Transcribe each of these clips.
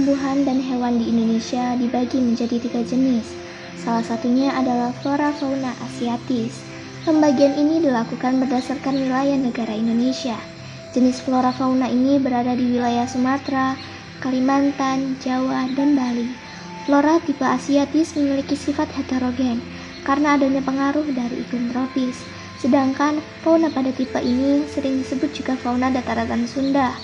tumbuhan dan hewan di Indonesia dibagi menjadi 3 jenis. Salah satunya adalah flora fauna asiatis. Pembagian ini dilakukan berdasarkan wilayah negara Indonesia. Jenis flora fauna ini berada di wilayah Sumatera, Kalimantan, Jawa, dan Bali. Flora tipe asiatis memiliki sifat heterogen karena adanya pengaruh dari iklim tropis. Sedangkan fauna pada tipe ini sering disebut juga fauna dataran Sunda.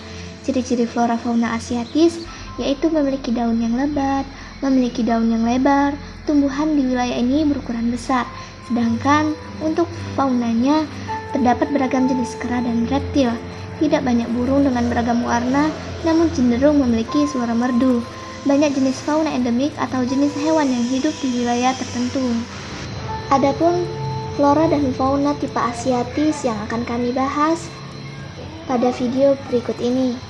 Ciri-ciri flora fauna asiatis yaitu memiliki daun yang lebat, memiliki daun yang lebar, tumbuhan di wilayah ini berukuran besar. Sedangkan untuk faunanya terdapat beragam jenis kera dan reptil. Tidak banyak burung dengan beragam warna, namun cenderung memiliki suara merdu. Banyak jenis fauna endemik atau jenis hewan yang hidup di wilayah tertentu. Adapun flora dan fauna tipe asiatis yang akan kami bahas pada video berikut ini.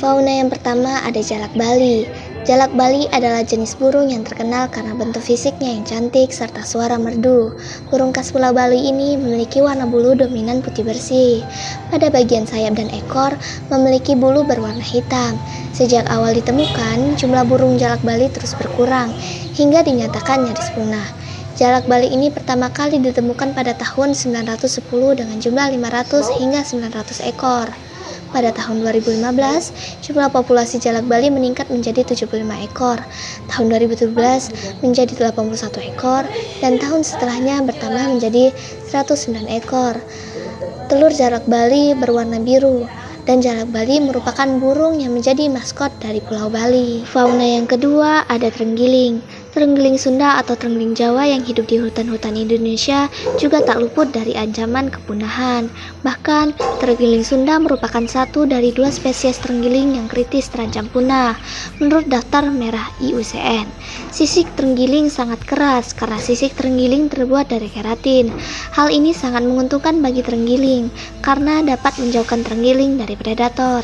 Fauna yang pertama ada jalak Bali. Jalak Bali adalah jenis burung yang terkenal karena bentuk fisiknya yang cantik serta suara merdu. Burung khas Pulau Bali ini memiliki warna bulu dominan putih bersih. Pada bagian sayap dan ekor memiliki bulu berwarna hitam. Sejak awal ditemukan, jumlah burung jalak Bali terus berkurang hingga dinyatakan nyaris punah. Jalak Bali ini pertama kali ditemukan pada tahun 910 dengan jumlah 500 hingga 900 ekor. Pada tahun 2015, jumlah populasi jalak Bali meningkat menjadi 75 ekor. Tahun 2017 menjadi 81 ekor dan tahun setelahnya bertambah menjadi 109 ekor. Telur jalak Bali berwarna biru dan jalak Bali merupakan burung yang menjadi maskot dari Pulau Bali. Fauna yang kedua ada terenggiling. Terenggiling Sunda atau terenggiling Jawa yang hidup di hutan-hutan Indonesia juga tak luput dari ancaman kepunahan. Bahkan, terenggiling Sunda merupakan satu dari 2 spesies terenggiling yang kritis terancam punah, menurut daftar merah IUCN. Sisik terenggiling sangat keras karena sisik terenggiling terbuat dari keratin. Hal ini sangat menguntungkan bagi terenggiling karena dapat menjauhkan terenggiling dari predator.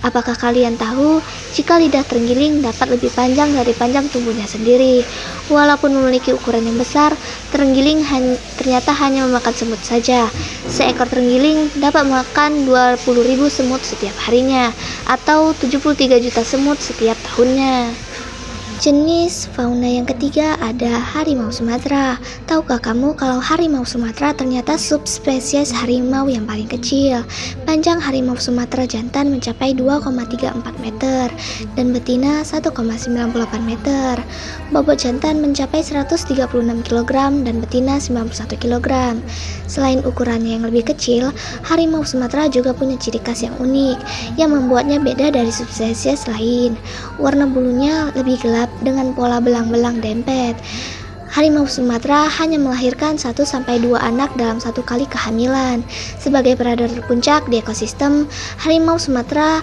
Apakah kalian tahu jika lidah terenggiling dapat lebih panjang dari panjang tubuhnya sendiri? Walaupun memiliki ukuran yang besar, terenggiling ternyata hanya memakan semut saja. Seekor terenggiling dapat makan 20.000 semut setiap harinya atau 73 juta semut setiap tahunnya. Jenis fauna yang ketiga ada harimau Sumatera. Tahukah kamu kalau harimau Sumatera ternyata subspesies harimau yang paling kecil? Panjang harimau Sumatera jantan mencapai 2,34 meter dan betina 1,98 meter. Bobot jantan mencapai 136 kg dan betina 91 kg. Selain ukurannya yang lebih kecil, harimau Sumatera juga punya ciri khas yang unik yang membuatnya beda dari subspesies lain. Warna bulunya lebih gelap dengan pola belang-belang dempet. Harimau Sumatera hanya melahirkan 1-2 anak dalam 1 kali kehamilan. Sebagai predator puncak di ekosistem, harimau Sumatera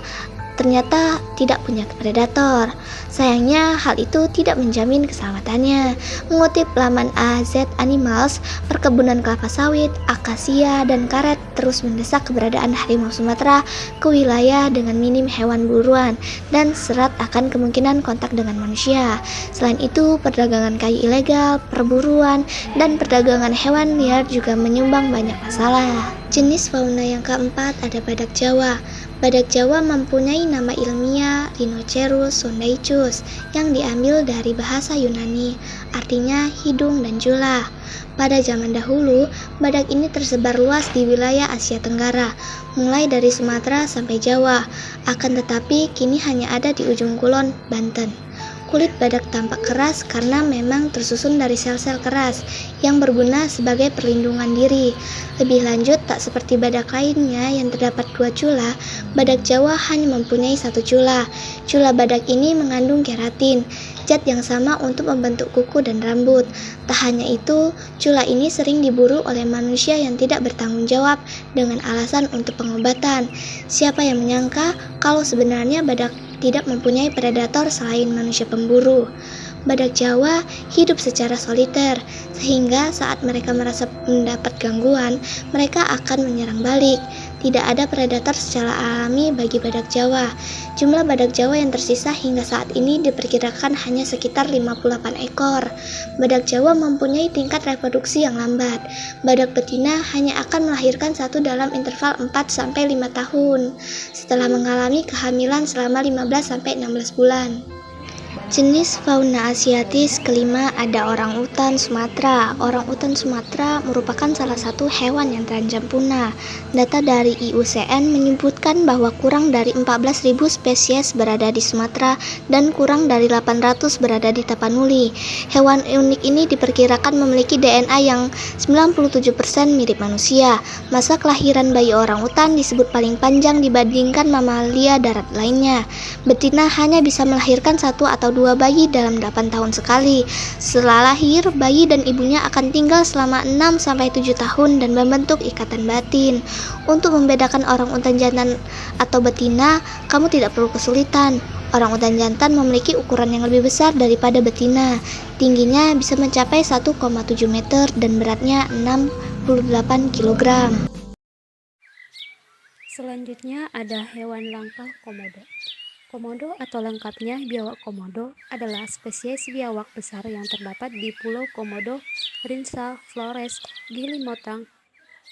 ternyata tidak punya predator. Sayangnya hal itu tidak menjamin keselamatannya. Mengutip laman AZ Animals, perkebunan kelapa sawit, akasia, dan karet terus mendesak keberadaan harimau Sumatera ke wilayah dengan minim hewan buruan dan serat akan kemungkinan kontak dengan manusia. Selain itu, perdagangan kayu ilegal, perburuan, dan perdagangan hewan liar juga menyumbang banyak masalah. Jenis fauna yang keempat ada badak Jawa. Badak Jawa mempunyai nama ilmiah Rhinoceros sondaicus yang diambil dari bahasa Yunani, artinya hidung dan jula. Pada zaman dahulu, badak ini tersebar luas di wilayah Asia Tenggara, mulai dari Sumatera sampai Jawa. Akan tetapi, kini hanya ada di ujung kulon, Banten. Kulit badak tampak keras karena memang tersusun dari sel-sel keras yang berguna sebagai perlindungan diri. Lebih lanjut, tak seperti badak lainnya yang terdapat 2 cula, badak Jawa hanya mempunyai 1 cula. Cula badak ini mengandung keratin, zat yang sama untuk membentuk kuku dan rambut. Tak hanya itu, cula ini sering diburu oleh manusia yang tidak bertanggung jawab dengan alasan untuk pengobatan. Siapa yang menyangka kalau sebenarnya badak tidak mempunyai predator selain manusia pemburu. Badak Jawa hidup secara soliter, sehingga saat mereka merasa mendapat gangguan, mereka akan menyerang balik. Tidak ada predator secara alami bagi badak Jawa. Jumlah badak Jawa yang tersisa hingga saat ini diperkirakan hanya sekitar 58 ekor. Badak Jawa mempunyai tingkat reproduksi yang lambat. Badak betina hanya akan melahirkan satu dalam interval 4-5 tahun, setelah mengalami kehamilan selama 15-16 bulan. Jenis fauna asiatis kelima ada orangutan Sumatera. Orangutan Sumatera merupakan salah satu hewan yang terancam punah. Data dari IUCN menyebutkan bahwa kurang dari 14.000 spesies berada di Sumatera dan kurang dari 800 berada di Tapanuli. Hewan unik ini diperkirakan memiliki DNA yang 97% mirip manusia. Masa kelahiran bayi orangutan disebut paling panjang dibandingkan mamalia darat lainnya. Betina hanya bisa melahirkan satu atau dua bayi dalam 8 tahun sekali. Setelah lahir, bayi dan ibunya akan tinggal selama 6-7 tahun dan membentuk ikatan batin. Untuk membedakan orangutan jantan atau betina, kamu tidak perlu kesulitan. Orangutan jantan memiliki ukuran yang lebih besar daripada betina. Tingginya bisa mencapai 1,7 meter dan beratnya 68 kg. Selanjutnya ada hewan langka komodo. Komodo atau lengkapnya biawak komodo adalah spesies biawak besar yang terdapat di Pulau Komodo, Rinsa, Flores, Gili Motang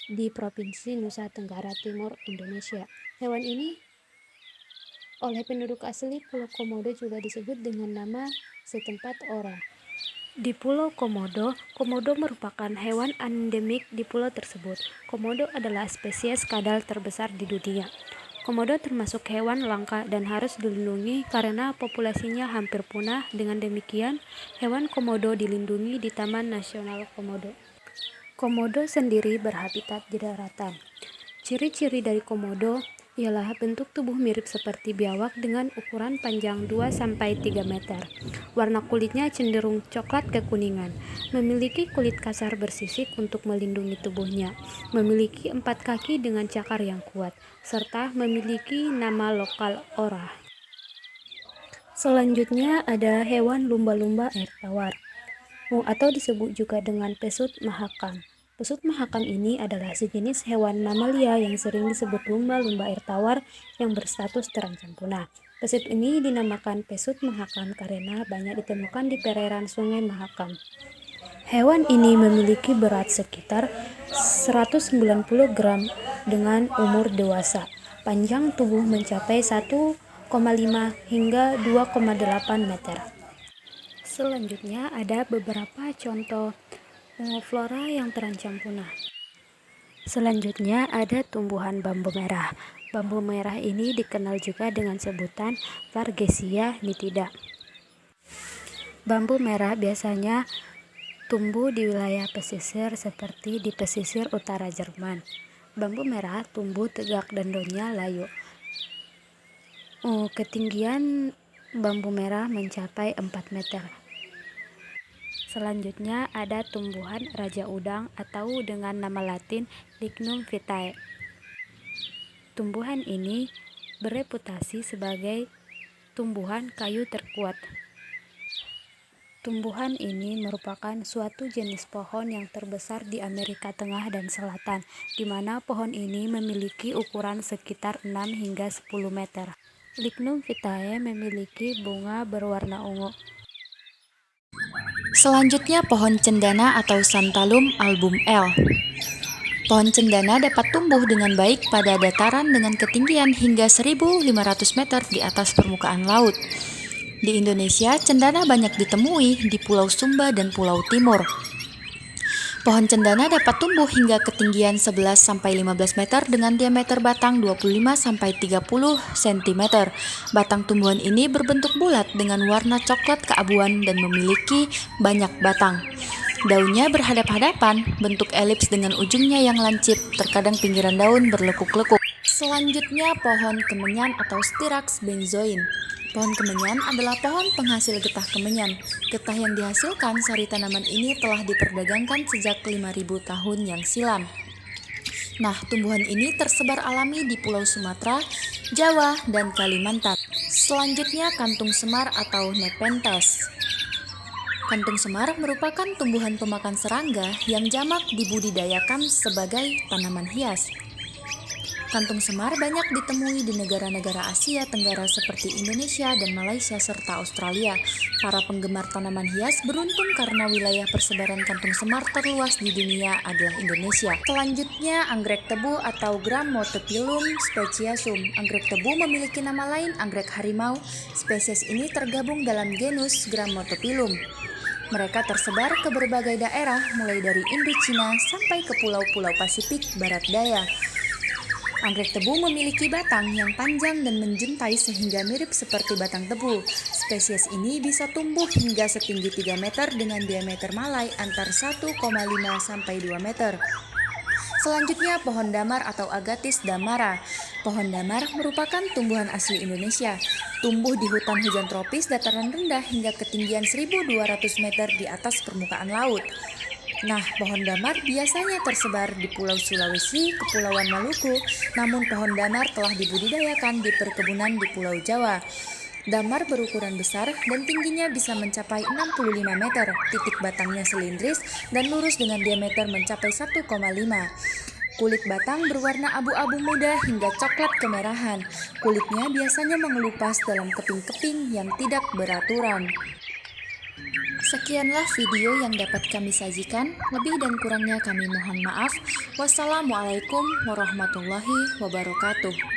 di Provinsi Nusa Tenggara Timur, Indonesia. Hewan ini oleh penduduk asli Pulau Komodo juga disebut dengan nama setempat ora. Di Pulau Komodo, komodo merupakan hewan endemik di pulau tersebut. Komodo adalah spesies kadal terbesar di dunia. Komodo termasuk hewan langka dan harus dilindungi karena populasinya hampir punah. Dengan demikian, hewan komodo dilindungi di Taman Nasional Komodo. Komodo sendiri berhabitat di daratan. Ciri-ciri dari komodo ialah bentuk tubuh mirip seperti biawak dengan ukuran panjang 2-3 meter. Warna kulitnya cenderung coklat kekuningan. Memiliki kulit kasar bersisik untuk melindungi tubuhnya. Memiliki 4 kaki dengan cakar yang kuat, serta memiliki nama lokal ora. Selanjutnya ada hewan lumba-lumba air tawar, atau disebut juga dengan pesut mahakam. Pesut mahakam ini adalah sejenis hewan mamalia yang sering disebut lumba-lumba air tawar yang berstatus terancam punah. Pesut ini dinamakan pesut mahakam karena banyak ditemukan di perairan Sungai Mahakam. Hewan ini memiliki berat sekitar 190 gram dengan umur dewasa. Panjang tubuh mencapai 1,5 hingga 2,8 meter. Selanjutnya ada beberapa contoh flora yang terancam punah. Selanjutnya ada tumbuhan bambu merah. Bambu merah ini dikenal juga dengan sebutan Fargesia nitida. Bambu merah biasanya tumbuh di wilayah pesisir seperti di pesisir utara Jerman. Bambu merah tumbuh tegak dan daunnya layu. Ketinggian bambu merah mencapai 4 meter. Selanjutnya ada tumbuhan raja udang atau dengan nama latin Lignum vitae. Tumbuhan ini bereputasi sebagai tumbuhan kayu terkuat. Tumbuhan ini merupakan suatu jenis pohon yang terbesar di Amerika Tengah dan Selatan, di mana pohon ini memiliki ukuran sekitar 6 hingga 10 meter. Lignum vitae memiliki bunga berwarna ungu. Selanjutnya pohon cendana atau Santalum album L. Pohon cendana dapat tumbuh dengan baik pada dataran dengan ketinggian hingga 1.500 meter di atas permukaan laut. Di Indonesia, cendana banyak ditemui di Pulau Sumba dan Pulau Timur. Pohon cendana dapat tumbuh hingga ketinggian 11-15 meter dengan diameter batang 25-30 cm. Batang tumbuhan ini berbentuk bulat dengan warna coklat keabuan dan memiliki banyak batang. Daunnya berhadap-hadapan, bentuk elips dengan ujungnya yang lancip, terkadang pinggiran daun berlekuk-lekuk. Selanjutnya pohon kemenyan atau Styrax benzoin. Pohon kemenyan adalah pohon penghasil getah kemenyan. Getah yang dihasilkan sari tanaman ini telah diperdagangkan sejak 5.000 tahun yang silam. Nah, tumbuhan ini tersebar alami di Pulau Sumatera, Jawa, dan Kalimantan. Selanjutnya kantung semar atau Nepenthes. Kantung semar merupakan tumbuhan pemakan serangga yang jamak dibudidayakan sebagai tanaman hias. Kantung semar banyak ditemui di negara-negara Asia Tenggara seperti Indonesia dan Malaysia serta Australia. Para penggemar tanaman hias beruntung karena wilayah persebaran kantung semar terluas di dunia adalah Indonesia. Selanjutnya, anggrek tebu atau Grammatophyllum speciosum. Anggrek tebu memiliki nama lain anggrek harimau. Spesies ini tergabung dalam genus Grammatophyllum. Mereka tersebar ke berbagai daerah, mulai dari Indochina sampai ke pulau-pulau Pasifik Barat Daya. Anggrek tebu memiliki batang yang panjang dan menjuntai sehingga mirip seperti batang tebu. Spesies ini bisa tumbuh hingga setinggi 3 meter dengan diameter malai antar 1,5 sampai 2 meter. Selanjutnya, pohon damar atau Agathis damara. Pohon damar merupakan tumbuhan asli Indonesia. Tumbuh di hutan hujan tropis dataran rendah hingga ketinggian 1.200 meter di atas permukaan laut. Nah, pohon damar biasanya tersebar di Pulau Sulawesi, Kepulauan Maluku, namun pohon damar telah dibudidayakan di perkebunan di Pulau Jawa. Damar berukuran besar dan tingginya bisa mencapai 65 meter, titik batangnya silindris dan lurus dengan diameter mencapai 1,5. Kulit batang berwarna abu-abu muda hingga coklat kemerahan. Kulitnya biasanya mengelupas dalam keping-keping yang tidak beraturan. Sekianlah video yang dapat kami sajikan, lebih dan kurangnya kami mohon maaf. Wassalamualaikum warahmatullahi wabarakatuh.